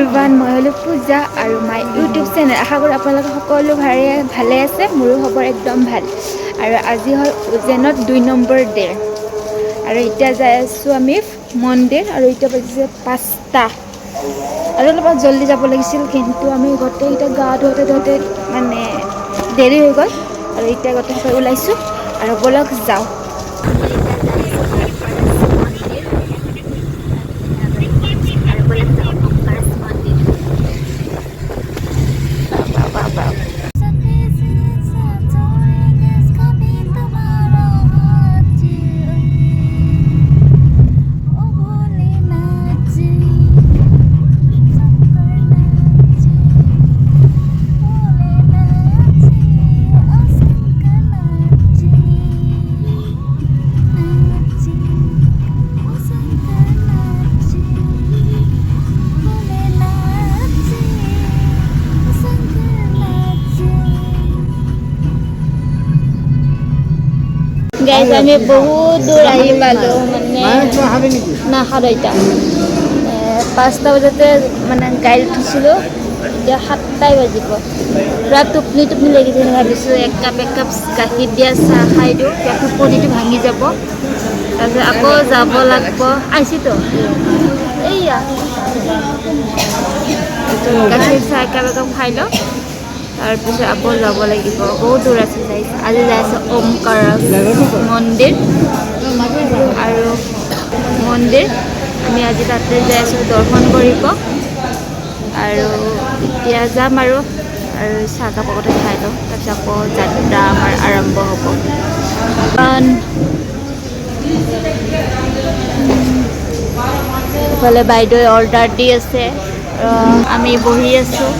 Everyone, মই হ'লো পূজা আৰু মাই ইউটিউব চেনেল। আশা কৰোঁ আপোনালোকে সকলো ভালে আছে। মোৰো খবৰ একদম ভাল। আৰু আজি হ'ল উজ্জৈনত 2 নম্বৰ ডে আৰু এতিয়া যাই আছোঁ আমি মন্দিৰ। আৰু এতিয়া বাজিছে 5টা আৰু অলপমান জল্দি যাব লাগিছিল, কিন্তু আমি গোটেইকেইটা গা ধুওঁতে মানে দেৰি হৈ গ'ল। আৰু এতিয়া গোটেইসোপা ওলাইছোঁ আৰু ব'লক যাওঁ। গাইজ, আমি বহুত দূৰ আহি পালোঁ। মানে নাখাওঁ এতিয়া 5টা বজাতে মানে গাড়ীত উঠিছিলোঁ, এতিয়া 7টাই বাজিব। পূৰা টোপনি লাগিছে। ভাবিছোঁ এক কাপ গাখীৰ দিয়া চাহ খাই দিওঁ, এতিয়া টোপনিটো ভাঙি যাব। তাৰপিছত আকৌ যাব লাগিব। আহিছোঁতো এইয়া গাখীৰ চাহ একাপ খাই লওঁ, তাৰপিছত আকৌ যাব লাগিব। বহুত দূৰ আছে। আজি যাই আছোঁ ওমকাৰ মন্দিৰ আৰু মন্দিৰ। আমি আজি তাতে যাই আছোঁ দৰ্শন কৰিব। আৰু এতিয়া যাম আৰু চাহকাপ আগতে খাই লওঁ, তাৰপিছত আকৌ যাত্ৰা আমাৰ আৰম্ভ হ'ব। ইফালে বাইদেৱে অৰ্ডাৰ দি আছে, আমি বহি আছোঁ।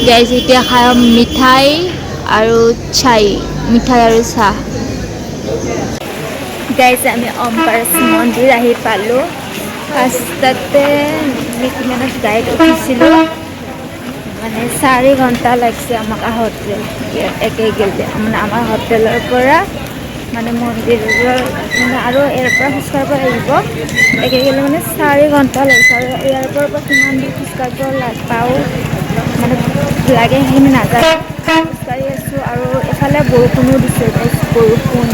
গাইজ, এতিয়া খাই মিঠাই আৰু চাহ। গাইজ, আমি ওমকাৰ মন্দিৰ আহি পালোঁ। ফাৰ্ষ্টতে আমি কিমানত গাড়ীত উঠিছিলোঁ, মানে 4 ঘণ্টা লাগিছে আমাক আহোঁতে। মানে আমাৰ হোটেলৰ পৰা মানে মন্দিৰৰ মানে আৰু ইয়াৰ পৰা খোজকাঢ়িব লাগিব। গ'লে মানে 4 ঘণ্টা লাগিছে। আৰু ইয়াৰ পৰা কিমান দূৰ খোজকাঢ়িব পাওঁ মানে লাগে সেইখিনি নাজানো। খোজকাঢ়ি আছোঁ আৰু এফালে বৰষুণো দিছে। বৰষুণ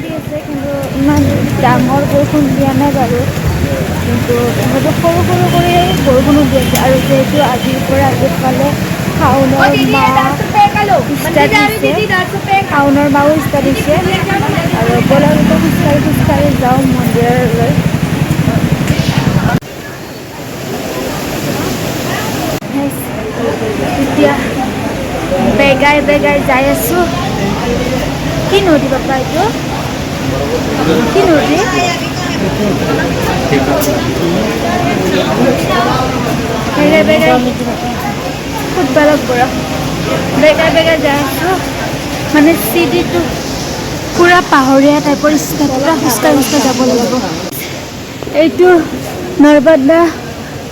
দি আছে, কিন্তু ইমান ডাঙৰ বৰষুণ দিয়া নাই বাৰু। কিন্তু তথাপিও সৰু কৰি বৰষুণো দি আছে। আৰু যিহেতু আজিৰ পৰা আগফালে শাওনৰ মাহো ষ্টাৰ্ট হৈছে। আৰু বলক খোজকাঢ়ি যাওঁ মন্দিৰলৈ। এতিয়া বেগাই যাই আছোঁ। কি নদী বাপা এইটো? কি নদী? বেগাই ফুটবলক পৰা বেগাই যাই আছোঁ। মানে চিৰিটো পূৰা পাহাৰীয়া টাইপৰ পূৰা খোজকাঢ়ি যাব লাগিব। এইটো নৰ্মদা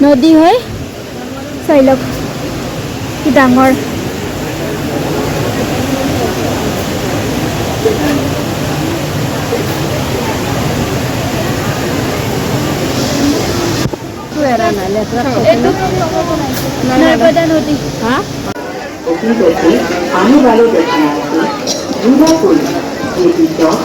নদী হয়। চাই লওক কি ডাঙৰ। नर्मदा नदी। आने वाले दर्शनार्थी झूला पुल जेपी चौक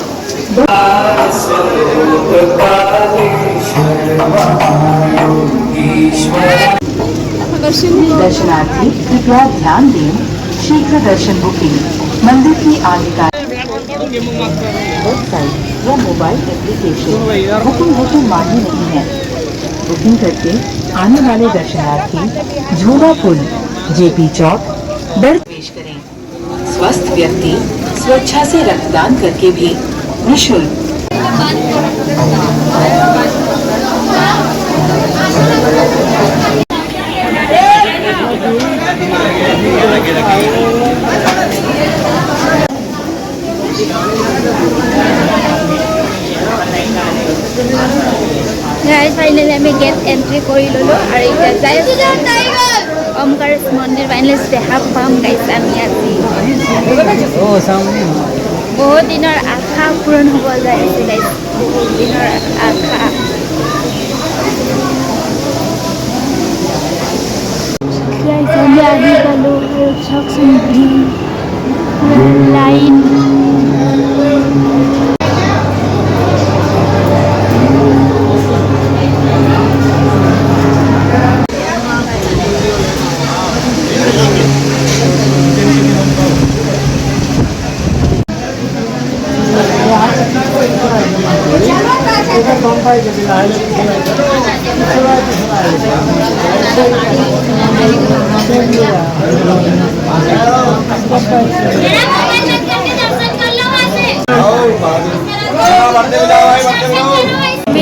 दर्शनार्थी कृपया ध्यान दें, शीघ्र दर्शन बुकिंग मंदिर की आधिकारिक वेबसाइट या मोबाइल एप्लीकेशन बुकिंग मान्य नहीं है। बुकिंग करके आने वाले दर्शनार्थी झूला पुल जेपी चौक प्रवेश करें। स्वस्थ व्यक्ति स्वेच्छा से रक्तदान करके भी निःशुल्क। ফাইনেলি আমি গেট এন্ট্রি কৰি ললো আৰু এতিয়া যাই ওমকাৰ মন্দিৰ ফাইনেলি দেখা পাম গাইছ আমি আজি। বহুত দিনৰ আশা পূৰণ হ'ব যায় আছে গাইজ বহুত দিনৰ আশা আমি আহি পালোঁ আৰু চাওকচোন লাইন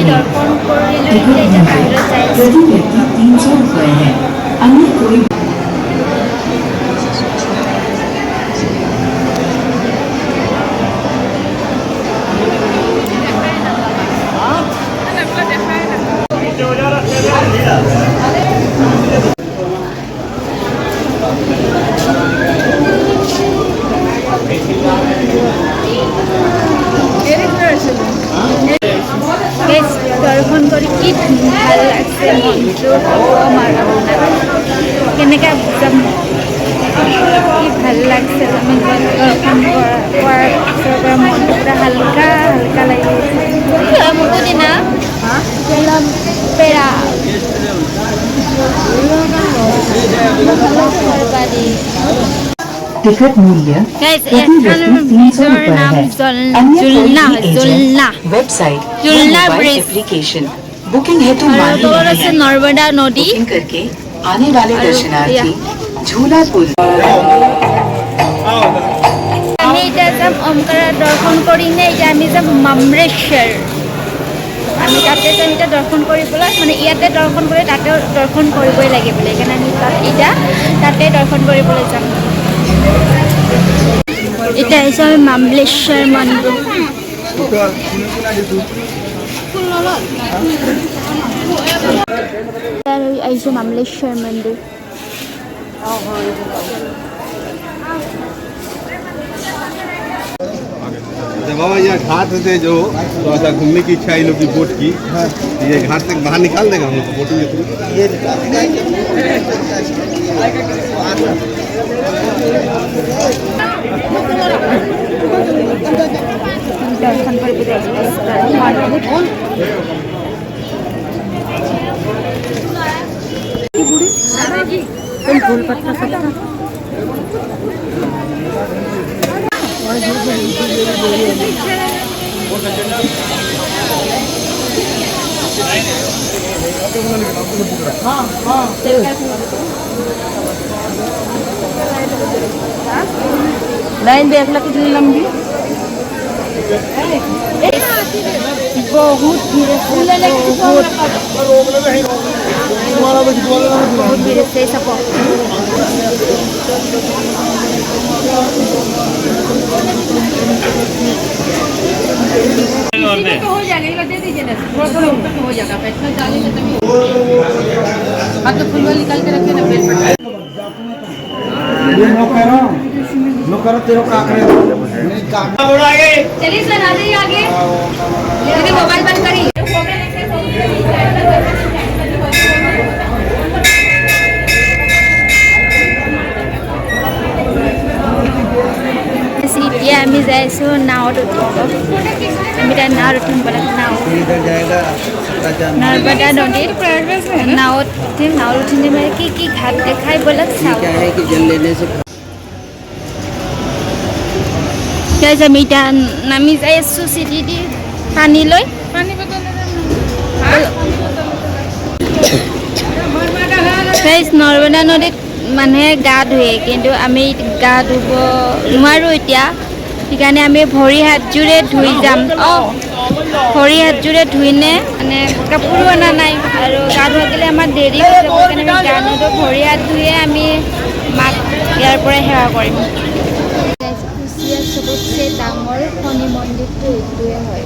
दर्शन प्रति व्यक्ति 300 रुपए है अन्य कोई दर्शन कर कि ভাল লাগছে মনটো কেনেকৈ বুজাম কি ভাল লাগছে আমি দৰ্শন কৰাৰ পিছৰ পৰা মনটো পুৰা হালকা হালকা লাগি মোকো দিনা পেৰা टिकट मूल्य प्रति व्यक्ति 300 रुपए है अन्य कोई भी agent website mobile application booking हेतु मान्य नहीं है नर्मदा नदी बुकिंग करके आने वाले दर्शनार्थी झूला पुल আমি এতিয়া যাম ওমকাৰা দৰ্শন কৰিনে এতিয়া আমি যাম মামৰেশ্বৰ আমি তাতে যাম এতিয়া দৰ্শন কৰিবলৈ মানে ইয়াতে দৰ্শন কৰি তাতে দৰ্শন কৰিবই লাগিব সেইকাৰণে আমি এতিয়া তাতে দৰ্শন কৰিবলৈ যাম এটা হৈছে আমি মামলেশ্বৰ মন্দিৰ আহিছে মামলেশ্বৰ মন্দিৰ जब बाबा यहाँ घाट से जो थोड़ा सा घूमने की इच्छा इन लोग की बोट की ये घाट तक बाहर निकाल देगा हम लोग बोटिंग के थ्रू ये दर्शन फूल पत्ता सबका लाइन देख लो कितनी लंबी बहुत भीड़ बहुत भीड़ से सब हो जाएगा दे दीजिए ना हो जाएगा बैठना चाहिए तो फुलवा निकाल के रखे ना पेट नो करो तेरे का आंकड़े चलिए सर आ जाइए आगे लेकिन मोबाइल बंद करिए এতিয়া আমি যাইছোঁ নাৱত উঠিব আমি তাত নাৱত উঠিম বোলে নাও নৰ্মদা নদীত নাৱত উঠিম নাৱত উঠিলে মানে কি কি ঘাট দেখাই বোলে চাওঁ আমি এতিয়া নামি যাই আছোঁ চিটি দি পানী লৈ নৰ্মদা নদীত মানুহে গা ধুৱে কিন্তু আমি গা ধুব নোৱাৰোঁ এতিয়া সেইকাৰণে আমি ভৰি হাতযোৰে ধুই যাম ভৰি হাতযোৰে ধুইনে মানে কাপোৰো অনা নাই আৰু গা ধুৱালে আমাৰ দেৰি হৈ যাব সেইকাৰণে আমি গা নুধুই ভৰি হাত ধুয়ে আমি মাক ইয়াৰ পৰাই সেৱা কৰিম কুচিয়াৰ চবতছে ডাঙৰ শনি মন্দিৰটো এইটোৱে হয়